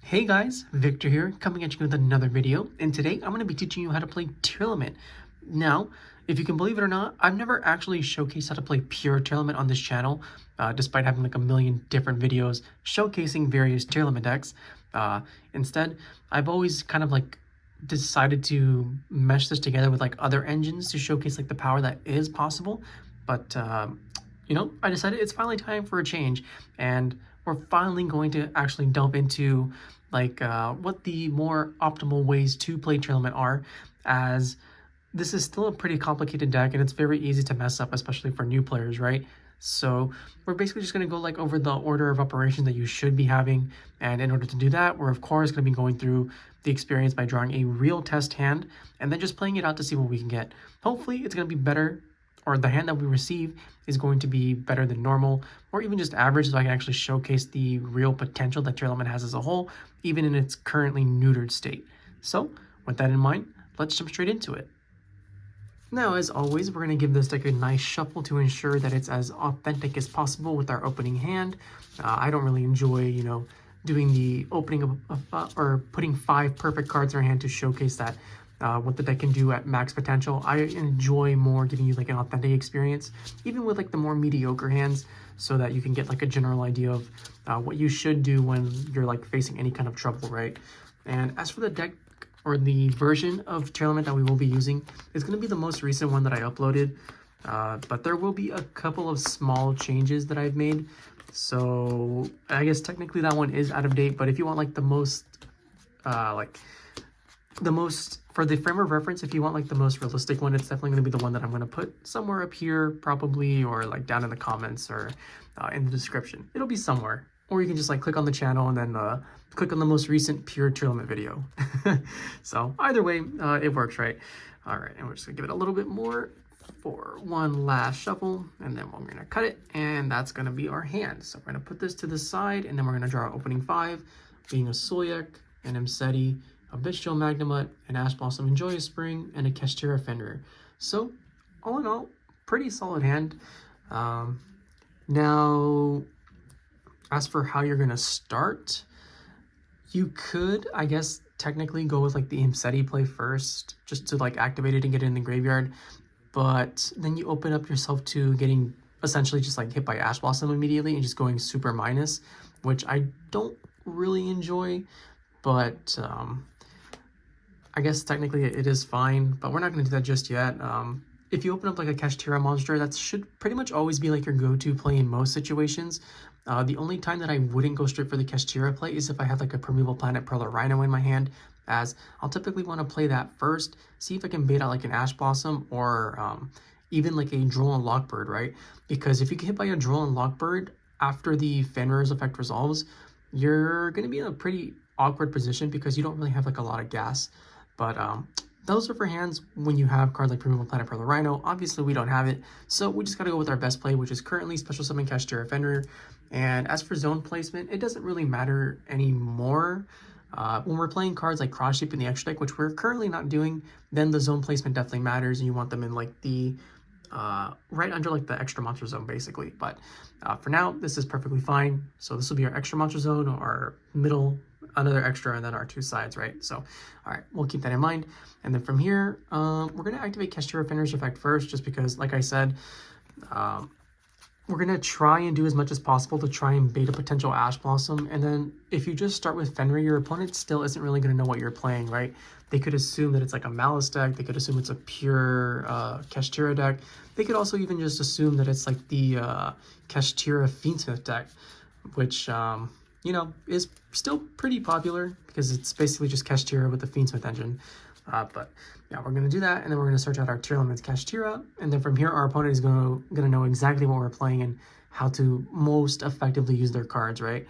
Hey guys, Victor here, coming at you with another video, and today I'm going to be teaching you how to play Tearlament. Now, if you can believe it or not, I've never actually showcased how to play pure Tearlament on this channel, despite having like a million different videos showcasing various Tearlament decks. Instead, I've always kind of like decided to mesh this together with like other engines to showcase like the power that is possible, but I decided it's finally time for a change, and we're finally going to actually delve into what the more optimal ways to play Tearlament are, as this is still a pretty complicated deck and it's very easy to mess up, especially for new players, right? So we're basically just going to go like over the order of operations that you should be having, and in order to do that, we're of course going to be going through the experience by drawing a real test hand and then just playing it out to see what we can get. Hopefully it's going to be better, or the hand that we receive is going to be better than normal, or even just average, so I can actually showcase the real potential that Tearlament has as a whole, even in its currently neutered state. So, with that in mind, let's jump straight into it. Now, as always, we're going to give this deck a nice shuffle to ensure that it's as authentic as possible with our opening hand. I don't really enjoy, doing the opening or putting 5 perfect cards in our hand to showcase that what the deck can do at max potential. I enjoy more giving you like an authentic experience, even with like the more mediocre hands, so that you can get like a general idea of what you should do when you're like facing any kind of trouble, right? And as for the deck, or the version of Tearlament that we will be using, is going to be the most recent one that I uploaded, but there will be a couple of small changes that I've made. So I guess technically that one is out of date, but if you want like the most for the frame of reference, if you want like the most realistic one, it's definitely going to be the one that I'm going to put somewhere up here probably, or like down in the comments, or in the description. It'll be somewhere, or you can just like click on the channel and then click on the most recent pure Tearlament video. So either way, it works, right? All right, and we're just gonna give it a little bit more for one last shuffle, and then we're gonna cut it, and that's gonna be our hand. So we're gonna put this to the side, and then we're gonna draw our opening 5, being a Solyak, an Emseti, a Bestial Magnemite, an Ash Blossom and Joyous Spring, and a Kashtira Fenrir. So all in all, pretty solid hand. Now, as for how you're gonna start, you could, I guess, technically go with like the Emseti play first, just to like activate it and get it in the graveyard. But then you open up yourself to getting essentially just like hit by Ash Blossom immediately and just going super minus, which I don't really enjoy. But I guess technically it is fine, but we're not going to do that just yet. If you open up like a Kashtira monster, that should pretty much always be like your go-to play in most situations. The only time that I wouldn't go straight for the Kashtira play is if I had like a Primeval Planet Pearl or Rhino in my hand, as I'll typically want to play that first, see if I can bait out like an Ash Blossom, or even like a Droll and Lockbird, right? Because if you get hit by a Droll and Lockbird after the Fenrir's effect resolves, you're going to be in a pretty awkward position because you don't really have like a lot of gas. But those are for hands when you have cards like Primeval Planet Pearl or Rhino. Obviously, we don't have it, so we just got to go with our best play, which is currently Special Summon Kashtira Fenrir. And as for zone placement, it doesn't really matter anymore. When we're playing cards like Cross Shape in the extra deck, which we're currently not doing, then the zone placement definitely matters, and you want them in like the right under like the extra monster zone, basically. But for now, this is perfectly fine. So this will be our extra monster zone, our middle, another extra, and then our 2 sides, right? So all right, we'll keep that in mind. And then from here, we're going to activate Kashtira Fenrir's effect first, just because, like I said, we're going to try and do as much as possible to try and bait a potential Ash Blossom. And then if you just start with Fenrir, your opponent still isn't really going to know what you're playing, right? They could assume that it's like a Malice deck. They could assume it's a pure Kashtira deck. They could also even just assume that it's like the Kashtira Fiendsmith deck, which, is still pretty popular because it's basically just Kashtira with the Fiendsmith engine. But yeah, we're going to do that, and then we're going to search out our Tearlaments Kashtira, and then from here our opponent is going to know exactly what we're playing and how to most effectively use their cards, right?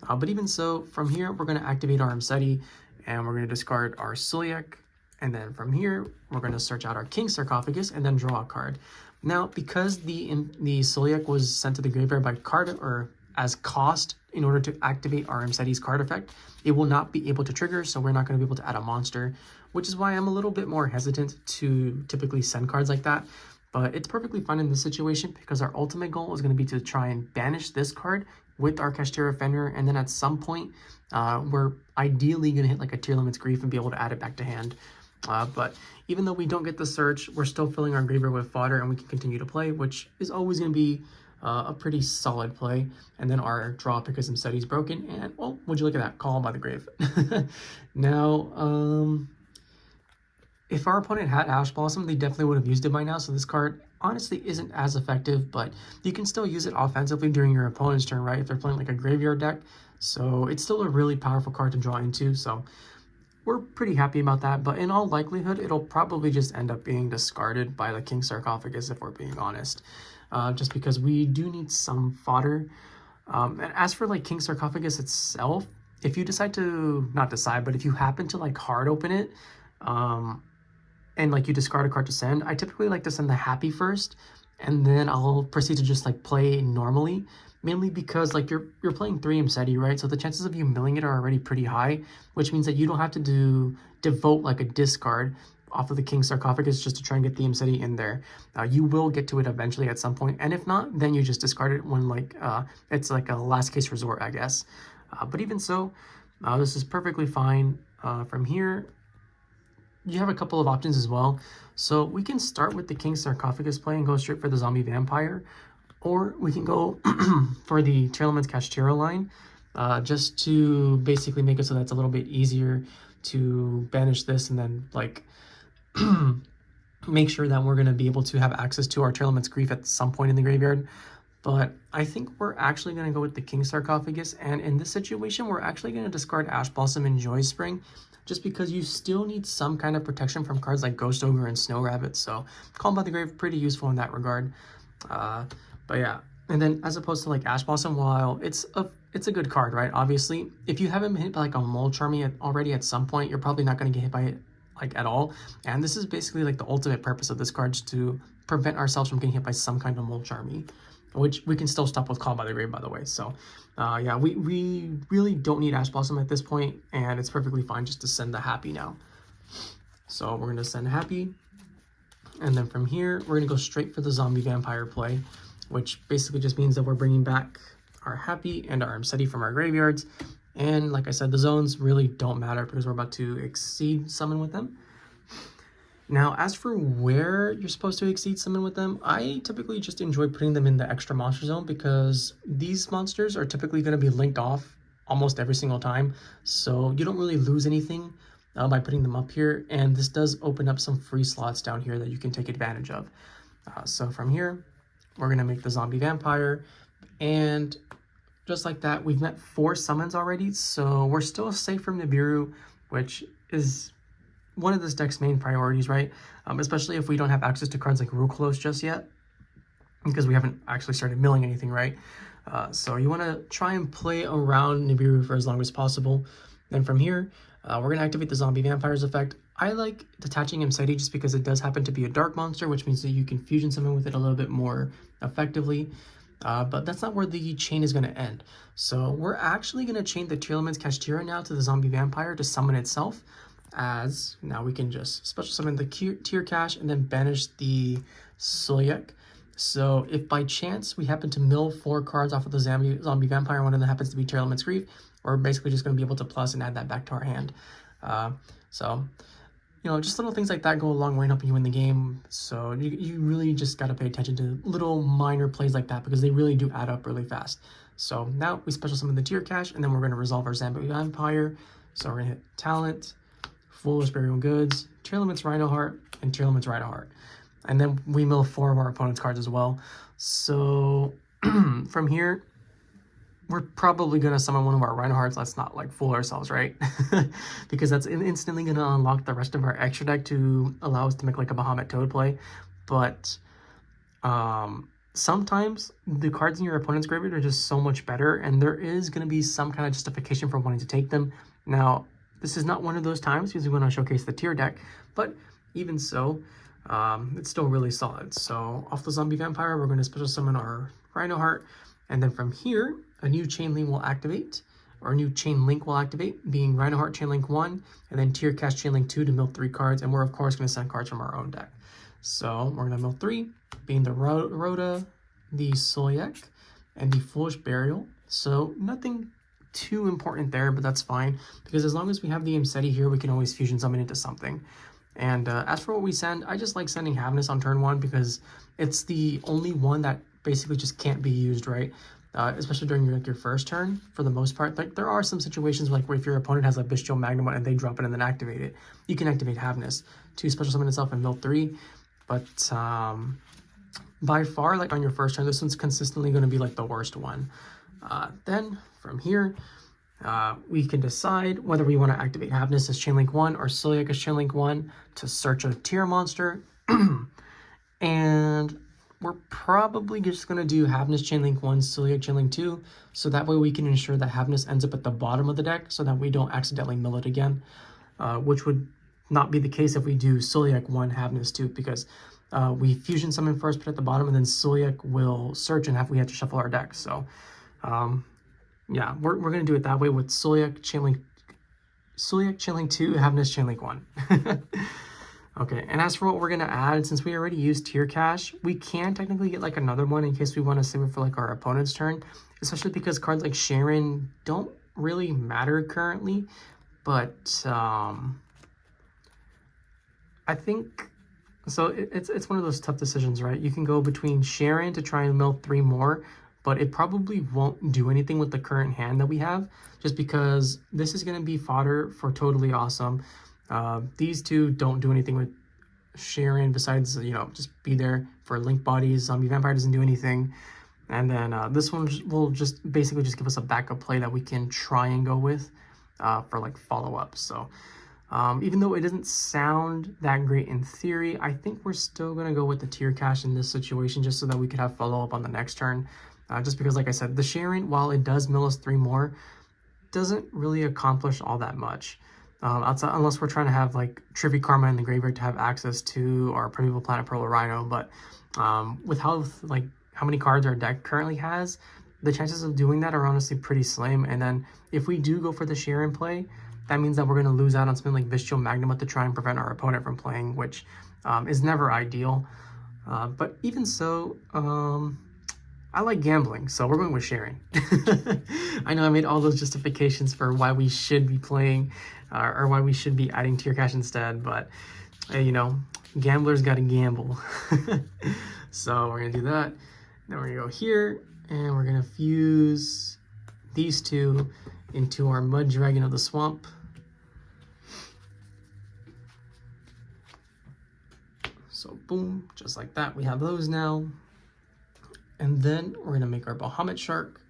But even so, from here we're going to activate our Emseti, and we're going to discard our Solyak, and then from here we're going to search out our King Sarcophagus and then draw a card. Now, because the Solyak was sent to the graveyard by card, or as cost, in order to activate our Emseti's card effect, it will not be able to trigger, so we're not going to be able to add a monster, which is why I'm a little bit more hesitant to typically send cards like that. But it's perfectly fine in this situation because our ultimate goal is going to be to try and banish this card with our Kashtira Fenrir, and then at some point, we're ideally going to hit like a Tearlaments Grief and be able to add it back to hand. But even though we don't get the search, we're still filling our graveyard with fodder, and we can continue to play, which is always going to be a pretty solid play. And then our draw because Imseti's broken, and well, would you look at that, Call by the Grave. Now, if our opponent had Ash Blossom, they definitely would have used it by now, so this card honestly isn't as effective, but you can still use it offensively during your opponent's turn, right, if they're playing like a graveyard deck. So it's still a really powerful card to draw into, so we're pretty happy about that. But in all likelihood, it'll probably just end up being discarded by the King Sarcophagus, if we're being honest, just because we do need some fodder. And as for like King Sarcophagus itself, if you decide to, not decide, but if you happen to like hard open it, and like you discard a card to send, I typically like to send the happy first, and then I'll proceed to just like play normally, mainly because like you're playing 3 Imseti, right? So the chances of you milling it are already pretty high, which means that you don't have to devote like a discard off of the King Sarcophagus just to try and get the Imseti in there. You will get to it eventually at some point, and if not, then you just discard it when like it's like a last case resort, I guess. But even so, this is perfectly fine. From here, you have a couple of options as well. So we can start with the King Sarcophagus play and go straight for the Zombie Vampire, or we can go for the Tearlaments Kashtira line, just to basically make it so that's a little bit easier to banish this and then like make sure that we're going to be able to have access to our Tearlaments Grief at some point in the graveyard. But I think we're actually going to go with the King Sarcophagus, and in this situation, we're actually going to discard Ash Blossom and Joy Spring, just because you still need some kind of protection from cards like Ghost Ogre and Snow Rabbit. So Calm by the Grave, pretty useful in that regard. But yeah, and then as opposed to like Ash Blossom, while it's a good card, right? Obviously, if you haven't been hit by like a Mole Charmy already at some point, you're probably not going to get hit by it like at all. And this is basically like the ultimate purpose of this card, just to prevent ourselves from getting hit by some kind of Mole Charmy, which we can still stop with Call by the Grave, by the way. So yeah, we really don't need Ash Blossom at this point, and it's perfectly fine just to send the Happy now. So we're going to send Happy, and then from here, we're going to go straight for the Zombie Vampire play, which basically just means that we're bringing back our Happy and our Imseti from our graveyards. And like I said, the zones really don't matter because we're about to Exceed Summon with them. Now, as for where you're supposed to Exceed Summon with them, I typically just enjoy putting them in the extra monster zone, because these monsters are typically going to be linked off almost every single time, so you don't really lose anything by putting them up here, and this does open up some free slots down here that you can take advantage of. So from here, we're going to make the Zombie Vampire, and just like that, we've met 4 summons already, so we're still safe from Nibiru, which is one of this deck's main priorities, right? Especially if we don't have access to cards like Rukolos just yet, because we haven't actually started milling anything, right? So you want to try and play around Nibiru for as long as possible. Then from here, we're going to activate the Zombie Vampire's effect. I like detaching Imseti just because it does happen to be a dark monster, which means that you can fusion summon with it a little bit more effectively. But that's not where the chain is going to end. So we're actually going to chain the Tearlaments Kashtira now to the Zombie Vampire to summon itself, as now we can just special summon the Tear Cache and then banish the Soyak. So if by chance we happen to mill 4 cards off of the Zombie Vampire, one of them happens to be Tearlaments Grief, we're basically just going to be able to plus and add that back to our hand. So, you know, just little things like that go a long way in helping you win the game. So you really just got to pay attention to little minor plays like that, because they really do add up really fast. So now we special summon the Tear Cache, and then we're going to resolve our Zombie Vampire. So we're going to hit Talent, Foolish Burial Goods, Tearlaments Rhinoheart, and Tearlaments Rhinoheart. And then we mill 4 of our opponent's cards as well. So from here, we're probably going to summon one of our Rhinohearts. Let's not like fool ourselves, right? Because that's instantly going to unlock the rest of our extra deck to allow us to make like a Bahamut Toad play. But sometimes the cards in your opponent's graveyard are just so much better, and there is going to be some kind of justification for wanting to take them. Now, this is not one of those times because we want to showcase the tier deck, but even so, it's still really solid. So off the Zombie Vampire, we're going to special summon our Rhinoheart, and then from here, a new chain link will activate, being Rhinoheart Chain Link 1, and then Tear Cache Chain Link 2 to mill 3 cards, and we're of course going to send cards from our own deck. So we're going to mill 3, being the Rhoda, the Soyak, and the Foolish Burial. So nothing too important there, but that's fine, because as long as we have the Imseti here, we can always fusion summon into something. And as for what we send, I just like sending Havness on turn 1 because it's the only one that basically just can't be used, right? Especially during your first turn, for the most part. Like, there are some situations like where if your opponent has a Bestial Magnum and they drop it and then activate it, you can activate Havness to special summon itself and mill 3. But by far, like on your first turn, this one's consistently going to be like the worst one. Then from here, we can decide whether we want to activate Havness as Chainlink 1 or Celiac as Chainlink 1 to search a tier monster. And we're probably just going to do Havness Chainlink 1, Celiac Chainlink 2, so that way we can ensure that Havness ends up at the bottom of the deck so that we don't accidentally mill it again, which would not be the case if we do Celiac 1, Havness 2, because we fusion summon first, put at the bottom, and then Celiac will search and we have to shuffle our deck. So yeah, we're going to do it that way with Celiac Chainlink 2, Havness Chainlink 1. Okay, and as for what we're going to add, since we already used Tier Cache, we can technically get like another one in case we want to save it for like our opponent's turn, especially because cards like Sharon don't really matter currently, but I think, so it's one of those tough decisions, right? You can go between Sharon to try and mill 3 more, but it probably won't do anything with the current hand that we have, just because this is going to be fodder for Totally Awesome. These two don't do anything with Sharon besides, you know, just be there for Link Bodies. Zombie Vampire doesn't do anything. And then this one will just basically just give us a backup play that we can try and go with for like follow-up. So even though it doesn't sound that great in theory, I think we're still going to go with the Tier Cache in this situation just so that we could have follow-up on the next turn. Just because, like I said, the Sharon, while it does mill us 3 more, doesn't really accomplish all that much. Outside, unless we're trying to have like Trivy Karma in the graveyard to have access to our Primeval Planet Pearl or Rhino, but with how many cards our deck currently has, the chances of doing that are honestly pretty slim. And then if we do go for the Sharon play, that means that we're going to lose out on something like Bestial Magnum to try and prevent our opponent from playing, which is never ideal. But even so, I like gambling, so we're going with Sharon. I know I made all those justifications for why we should be playing or why we should be adding Tier Cache instead, but you know, gamblers gotta gamble. So we're gonna do that. Then we're gonna go here and we're gonna fuse these two into our Mud Dragon of the Swamp. So boom, just like that, we have those now. And then we're gonna make our Bahamut Shark.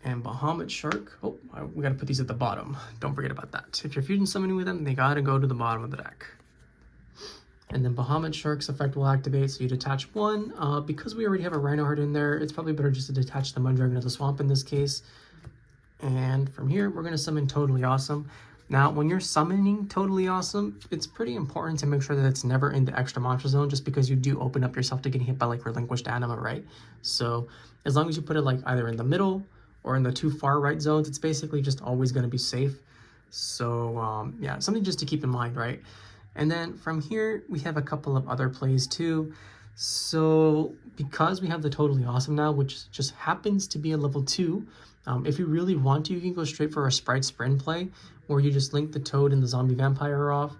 And Bahamut Shark, oh, we gotta put these at the bottom. Don't forget about that. If you're fusion summoning with them, they gotta go to the bottom of the deck. And then Bahamut Shark's effect will activate, so you detach 1. Because we already have a Rhino Heart in there, it's probably better just to detach the Mud Dragon of the Swamp in this case. And from here, we're gonna summon Totally Awesome. Now, when you're summoning Totally Awesome, it's pretty important to make sure that it's never in the extra monster zone, just because you do open up yourself to getting hit by like Relinquished Anima, right? So as long as you put it like either in the middle or in the 2 far right zones, it's basically just always going to be safe. So yeah, something just to keep in mind, right? And then from here, we have a couple of other plays too. So because we have the Totally Awesome now, which just happens to be a level 2, if you really want to, you can go straight for a Sprite Sprint play, where you just link the Toad and the Zombie Vampire off,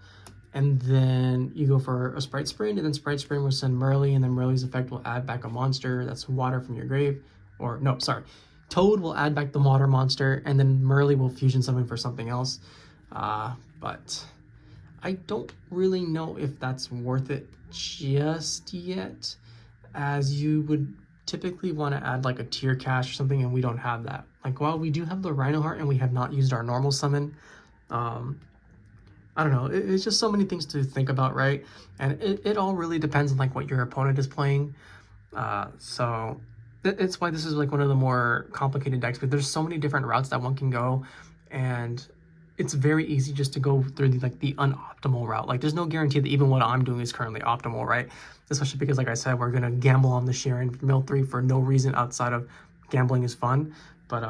and then you go for a Sprite Sprint, and then Sprite Sprint will send Merly, and then Merly's effect will add back a monster that's water from your grave. Or no, sorry. Toad will add back the water monster, and then Merly will fusion summon for something else. But I don't really know if that's worth it just yet, as you would typically want to add like a Tier Cache or something, and we don't have that. Like, while we do have the Rhino Heart and we have not used our normal summon, I don't know, it's just so many things to think about, right? And it all really depends on like what your opponent is playing. So it's why this is like one of the more complicated decks, but there's so many different routes that one can go, and it's very easy just to go through the unoptimal route. Like, there's no guarantee that even what I'm doing is currently optimal, right? Especially because, like I said, we're gonna gamble on the Sharon mill 3 for no reason outside of gambling is fun. But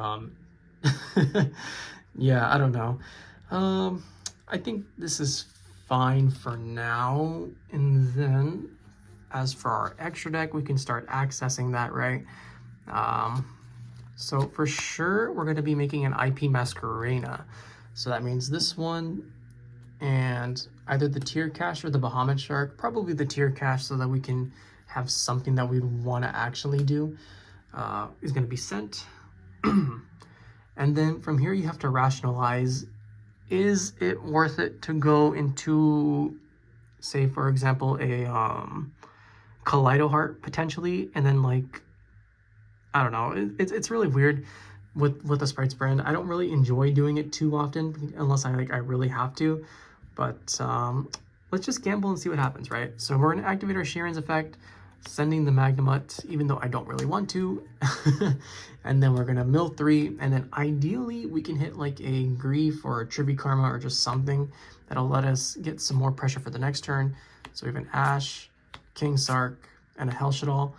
yeah, I don't know. I think this is fine for now, and then as for our extra deck, we can start accessing that, right? So for sure, we're going to be making an IP Masquerena. So that means this one and either the tier cache or the Bahamut Shark, probably the tier cache so that we can have something that we want to actually do, is going to be sent. And then from here, you have to rationalize, is it worth it to go into, say, for example, a Kaleido Heart potentially, and then like, I don't know, it's really weird with the Sprites brand. I don't really enjoy doing it too often unless I really have to, but let's just gamble and see what happens, right? So we're gonna activate our Sheeran's effect, sending the Magnemite, even though I don't really want to. And then we're gonna mill 3, and then ideally we can hit like a Grief or a Trivy Karma or just something that'll let us get some more pressure for the next turn. So we have an Ash, King Sark, and a Hellshadal.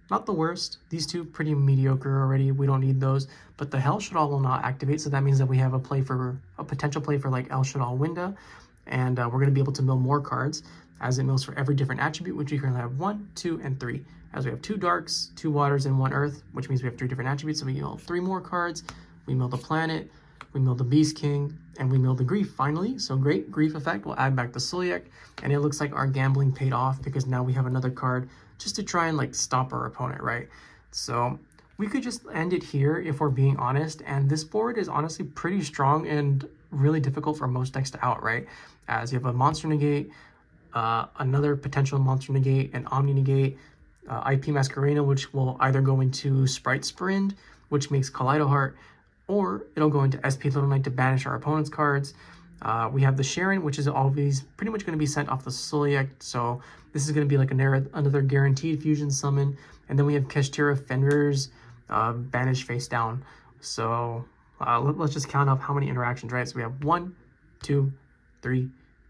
Not the worst. These two pretty mediocre already. We don't need those. But the Hellshadal will not activate, so that means that we have a potential play for like Hellshadal Winda, and we're going to be able to mill more cards as it mills for every different attribute, which we currently have 1, 2, and 3. As we have 2 darks, 2 waters, and 1 earth, which means we have 3 different attributes. So we mill 3 more cards. We mill the planet, we mill the Beast King, and we mill the Grief finally. So great, Grief effect. We'll add back the Sulyak, and it looks like our gambling paid off because now we have another card just to try and like stop our opponent, right? So we could just end it here if we're being honest, and this board is honestly pretty strong and really difficult for most decks to out, right? As you have a Monster Negate, another potential Monster Negate, an Omni Negate, IP Masquerena, which will either go into Sprite Sprint, which makes Kaleido Heart, or it'll go into SP Little Knight to banish our opponent's cards. We have the Sharon, which is always pretty much going to be sent off the Sulyak, so this is going to be like another guaranteed fusion summon. And then we have Keshtira Fenrir's banish face down. So let's just count up how many interactions, right? So we have 1, 2, 3,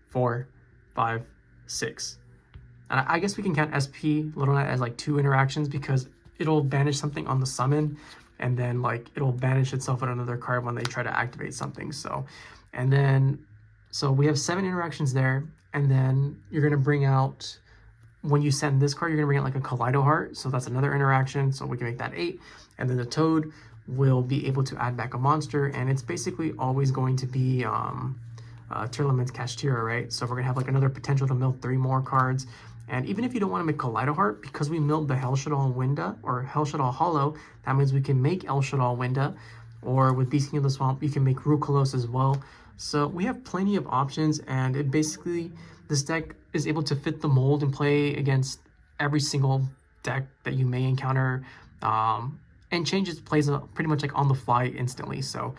4, 5, 6. And I guess we can count SP Little Knight as like 2 interactions because it'll banish something on the summon, and then like it'll banish itself with another card when they try to activate something. So, and then, so we have 7 interactions there, and then you're gonna bring out, when you send this card, you're gonna bring out like a Kaleido Heart, so that's another interaction, so we can make that 8. And then the Toad will be able to add back a monster, and it's basically always going to be Tearlaments Kashtira, right? So we're gonna have like another potential to mill 3 more cards. And even if you don't want to make Kaleido Heart, because we milled the Hellshadal Winda or Hellshadal Hollow, that means we can make Hellshadal Winda, or with Beast King of the Swamp, you can make Rukalos as well. So we have plenty of options, and it basically, this deck is able to fit the mold and play against every single deck that you may encounter, and changes plays pretty much like on the fly instantly. So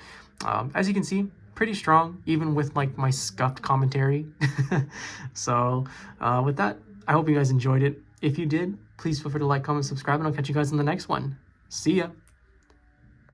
as you can see, pretty strong, even with like my scuffed commentary. So with that, I hope you guys enjoyed it. If you did, please feel free to like, comment, subscribe, and I'll catch you guys in the next one. See ya!